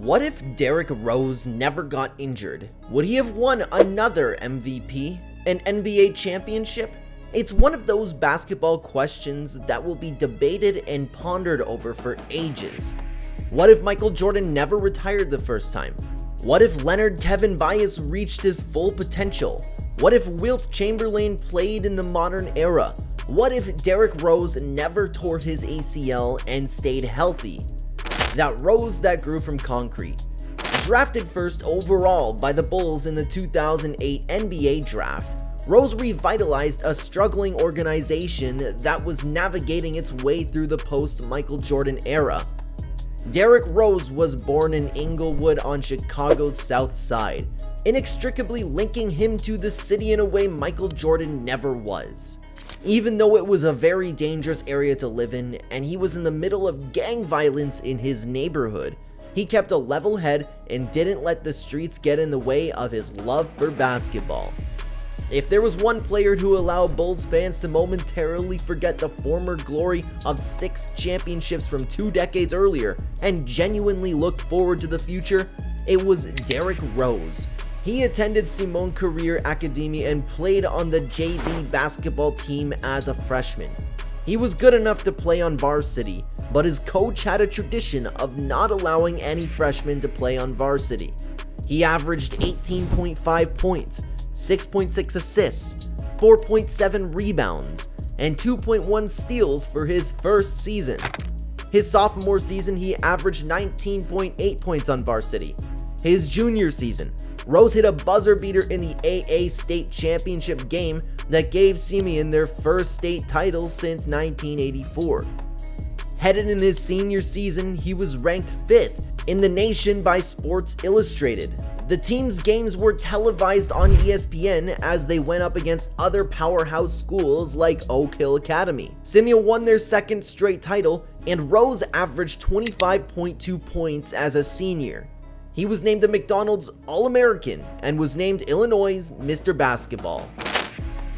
What if Derrick Rose never got injured? Would he have won another MVP? An NBA championship? It's one of those basketball questions that will be debated and pondered over for ages. What if Michael Jordan never retired the first time? What if Leonard Kevin Bias reached his full potential? What if Wilt Chamberlain played in the modern era? What if Derrick Rose never tore his ACL and stayed healthy? That rose that grew from concrete. Drafted first overall by the Bulls in the 2008 NBA draft, Rose revitalized a struggling organization that was navigating its way through the post-Michael Jordan era. Derrick Rose was born in Inglewood on Chicago's South Side, inextricably linking him to the city in a way Michael Jordan never was. Even though it was a very dangerous area to live in, and he was in the middle of gang violence in his neighborhood, he kept a level head and didn't let the streets get in the way of his love for basketball. If there was one player who allowed Bulls fans to momentarily forget the former glory of 6 championships from 2 decades earlier and genuinely looked forward to the future, it was Derrick Rose. He attended Simon Career Academy and played on the JV basketball team as a freshman. He was good enough to play on varsity, but his coach had a tradition of not allowing any freshmen to play on varsity. He averaged 18.5 points, 6.6 assists, 4.7 rebounds, and 2.1 steals for his first season. His sophomore season, he averaged 19.8 points on varsity. His junior season, Rose hit a buzzer beater in the AA state championship game that gave Simeon their first state title since 1984. Headed in his senior season, he was ranked 5th in the nation by Sports Illustrated. The team's games were televised on ESPN as they went up against other powerhouse schools like Oak Hill Academy. Simeon won their second straight title, and Rose averaged 25.2 points as a senior. He was named a McDonald's All-American and was named Illinois' Mr. Basketball.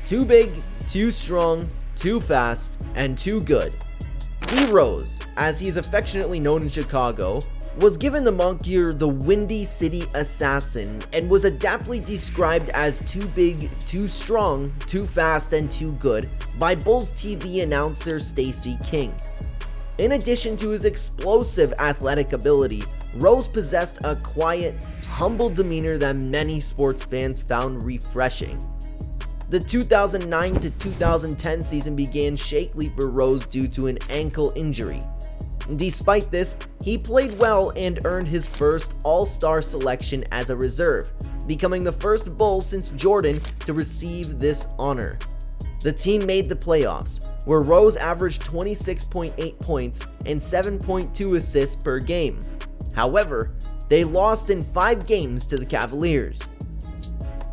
Too big, too strong, too fast, and too good. D-Rose, as he is affectionately known in Chicago, was given the moniker the Windy City Assassin and was adaptly described as too big, too strong, too fast, and too good by Bulls TV announcer Stacey King. In addition to his explosive athletic ability, Rose possessed a quiet, humble demeanor that many sports fans found refreshing. The 2009 to 2010 season began shakily for Rose due to an ankle injury. Despite this, he played well and earned his first All-Star selection as a reserve, becoming the first Bull since Jordan to receive this honor. The team made the playoffs, where Rose averaged 26.8 points and 7.2 assists per game. However, they lost in 5 games to the Cavaliers.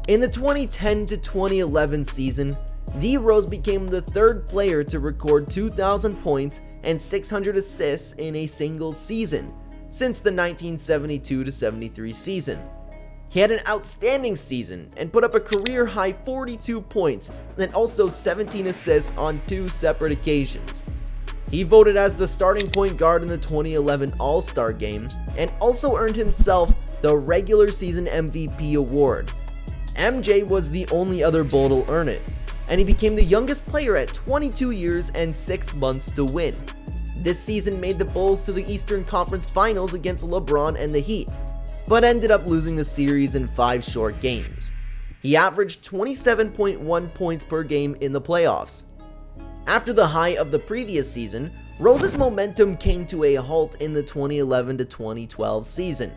In the 2010 to 2011 season, D-Rose became the 3rd player to record 2,000 points and 600 assists in a single season since the 1972 to 73 season. He had an outstanding season and put up a career-high 42 points and also 17 assists on 2 separate occasions. He voted as the starting point guard in the 2011 All-Star Game and also earned himself the regular season MVP award. MJ was the only other Bull to earn it, and he became the youngest player at 22 years and 6 months to win. This season made the Bulls to the Eastern Conference Finals against LeBron and the Heat, but ended up losing the series in 5 short games. He averaged 27.1 points per game in the playoffs. After the high of the previous season, Rose's momentum came to a halt in the 2011 to 2012 season.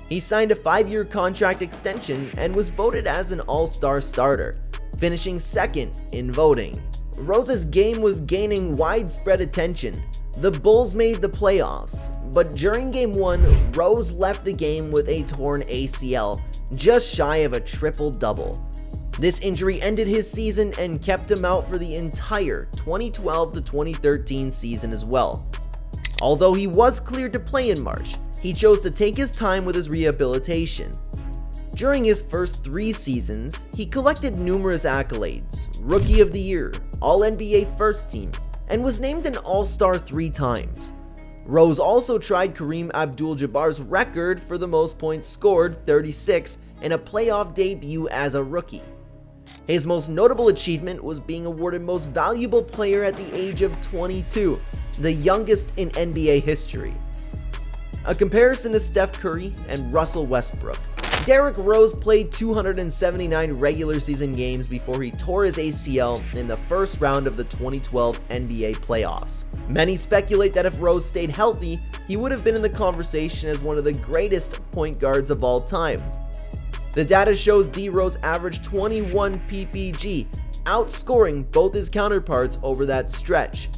He signed a 5-year contract extension and was voted as an All-Star starter, finishing 2nd in voting. Rose's game was gaining widespread attention. The Bulls made the playoffs, but during Game 1, Rose left the game with a torn ACL, just shy of a triple-double. This injury ended his season and kept him out for the entire 2012 to 2013 season as well. Although he was cleared to play in March, he chose to take his time with his rehabilitation. During his first 3 seasons, he collected numerous accolades: Rookie of the Year, All-NBA First Team, and was named an All-Star 3 times. Rose also tried Kareem Abdul-Jabbar's record for the most points scored, 36, in a playoff debut as a rookie. His most notable achievement was being awarded Most Valuable Player at the age of 22, the youngest in NBA history. A comparison to Steph Curry and Russell Westbrook. Derrick Rose played 279 regular season games before he tore his ACL in the first round of the 2012 NBA playoffs. Many speculate that if Rose stayed healthy, he would have been in the conversation as one of the greatest point guards of all time. The data shows D. Rose averaged 21 PPG, outscoring both his counterparts over that stretch.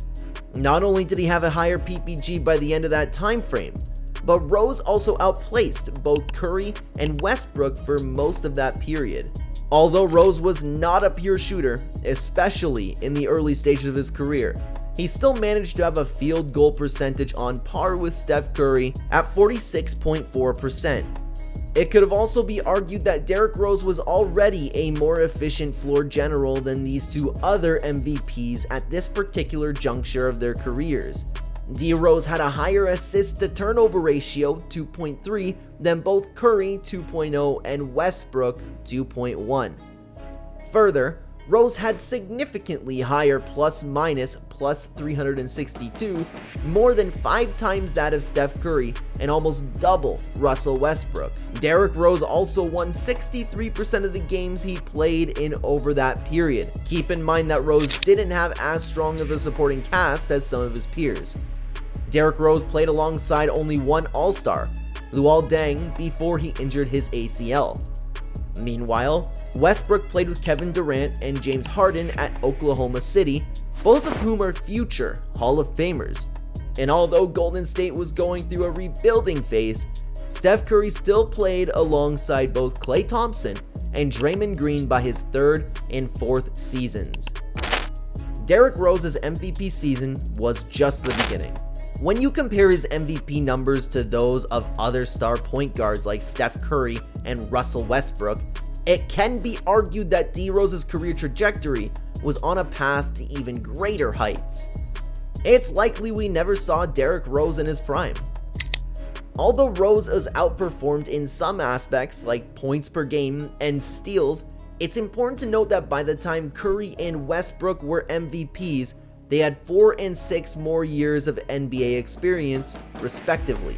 Not only did he have a higher PPG by the end of that time frame, but Rose also outplaced both Curry and Westbrook for most of that period. Although Rose was not a pure shooter, especially in the early stages of his career, he still managed to have a field goal percentage on par with Steph Curry at 46.4%. It could have also be argued that Derrick Rose was already a more efficient floor general than these two other MVPs at this particular juncture of their careers. D. Rose had a higher assist-to-turnover ratio, 2.3, than both Curry, 2.0, and Westbrook, 2.1. Further, Rose had significantly higher plus-minus plus 362, more than 5 times that of Steph Curry, and almost double Russell Westbrook. Derrick Rose also won 63% of the games he played in over that period. Keep in mind that Rose didn't have as strong of a supporting cast as some of his peers. Derrick Rose played alongside only one All-Star, Luol Deng, before he injured his ACL. Meanwhile, Westbrook played with Kevin Durant and James Harden at Oklahoma City, both of whom are future Hall of Famers. And although Golden State was going through a rebuilding phase, Steph Curry still played alongside both Klay Thompson and Draymond Green by his 3rd and 4th seasons. Derrick Rose's MVP season was just the beginning. When you compare his MVP numbers to those of other star point guards like Steph Curry and Russell Westbrook, it can be argued that D. Rose's career trajectory was on a path to even greater heights. It's likely we never saw Derrick Rose in his prime. Although Rose is outperformed in some aspects like points per game and steals, it's important to note that by the time Curry and Westbrook were MVPs, they had 4 and 6 more years of NBA experience, respectively.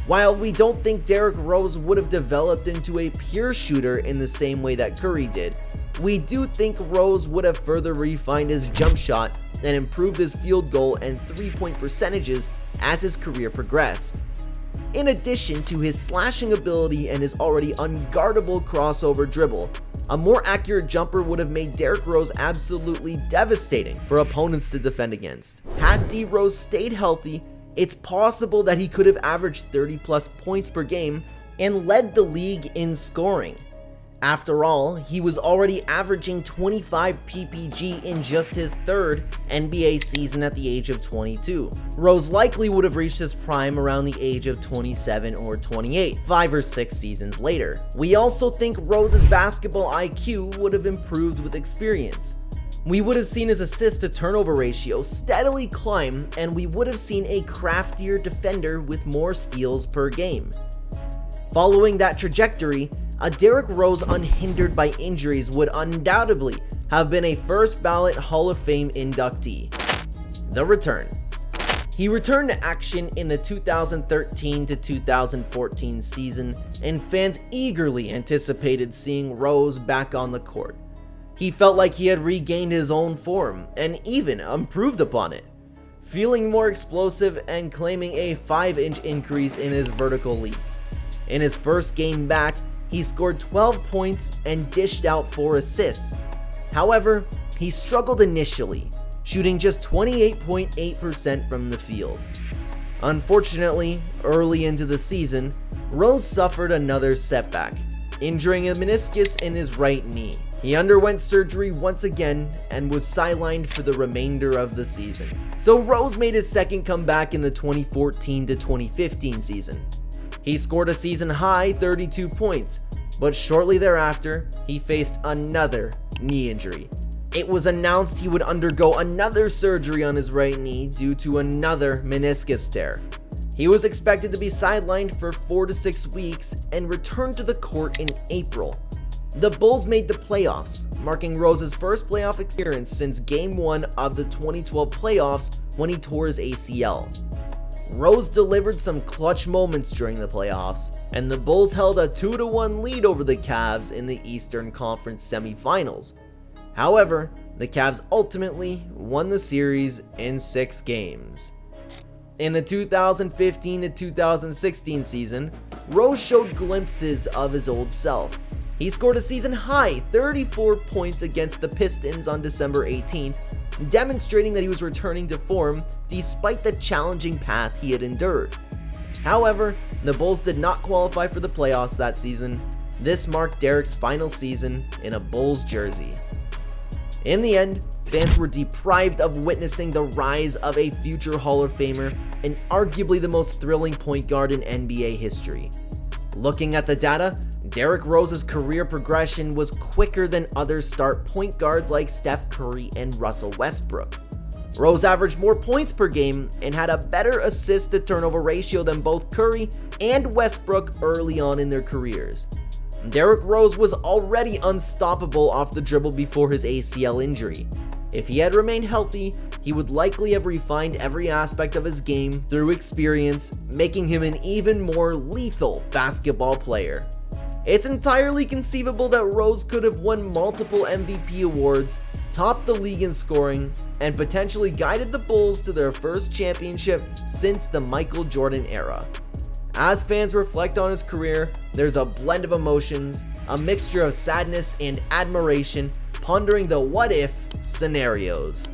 While we don't think Derrick Rose would have developed into a pure shooter in the same way that Curry did, we do think Rose would have further refined his jump shot and improved his field goal and 3-point percentages as his career progressed. In addition to his slashing ability and his already unguardable crossover dribble, a more accurate jumper would have made Derrick Rose absolutely devastating for opponents to defend against. Had D. Rose stayed healthy, it's possible that he could have averaged 30+ points per game and led the league in scoring. After all, he was already averaging 25 PPG in just his 3rd NBA season at the age of 22. Rose likely would have reached his prime around the age of 27 or 28, 5 or 6 seasons later. We also think Rose's basketball IQ would have improved with experience. We would have seen his assist-to-turnover ratio steadily climb, and we would have seen a craftier defender with more steals per game. Following that trajectory, a Derrick Rose unhindered by injuries would undoubtedly have been a first-ballot Hall of Fame inductee. The return. He returned to action in the 2013 to 2014 season, and fans eagerly anticipated seeing Rose back on the court. He felt like he had regained his own form, and even improved upon it, feeling more explosive and claiming a 5-inch increase in his vertical leap. In his first game back, he scored 12 points and dished out 4 assists. However, he struggled initially, shooting just 28.8% from the field. Unfortunately, early into the season, Rose suffered another setback, injuring a meniscus in his right knee. He underwent surgery once again and was sidelined for the remainder of the season. So Rose made his second comeback in the 2014 to 2015 season. He scored a season-high 32 points, but shortly thereafter, he faced another knee injury, It was announced he would undergo another surgery on his right knee due to another meniscus tear. He was expected to be sidelined for 4 to 6 weeks and returned to the court in April. The Bulls made the playoffs, marking Rose's first playoff experience since Game 1 of the 2012 playoffs when he tore his ACL. Rose delivered some clutch moments during the playoffs, and the Bulls held a 2-1 lead over the Cavs in the Eastern Conference semifinals. However, the Cavs ultimately won the series in 6 games. In the 2015-2016 season, Rose showed glimpses of his old self. He scored a season-high 34 points against the Pistons on December 18th, demonstrating that he was returning to form despite the challenging path he had endured. However, the Bulls did not qualify for the playoffs that season. This marked Derrick's final season in a Bulls jersey. In the end, fans were deprived of witnessing the rise of a future Hall of Famer and arguably the most thrilling point guard in NBA history. Looking at the data, Derrick Rose's career progression was quicker than other start point guards like Steph Curry and Russell Westbrook. Rose averaged more points per game and had a better assist to turnover ratio than both Curry and Westbrook early on in their careers. Derrick Rose was already unstoppable off the dribble before his ACL injury. If he had remained healthy, he would likely have refined every aspect of his game through experience, making him an even more lethal basketball player. It's entirely conceivable that Rose could have won multiple MVP awards, topped the league in scoring, and potentially guided the Bulls to their first championship since the Michael Jordan era. As fans reflect on his career, there's a blend of emotions, a mixture of sadness and admiration, pondering the what-if scenarios.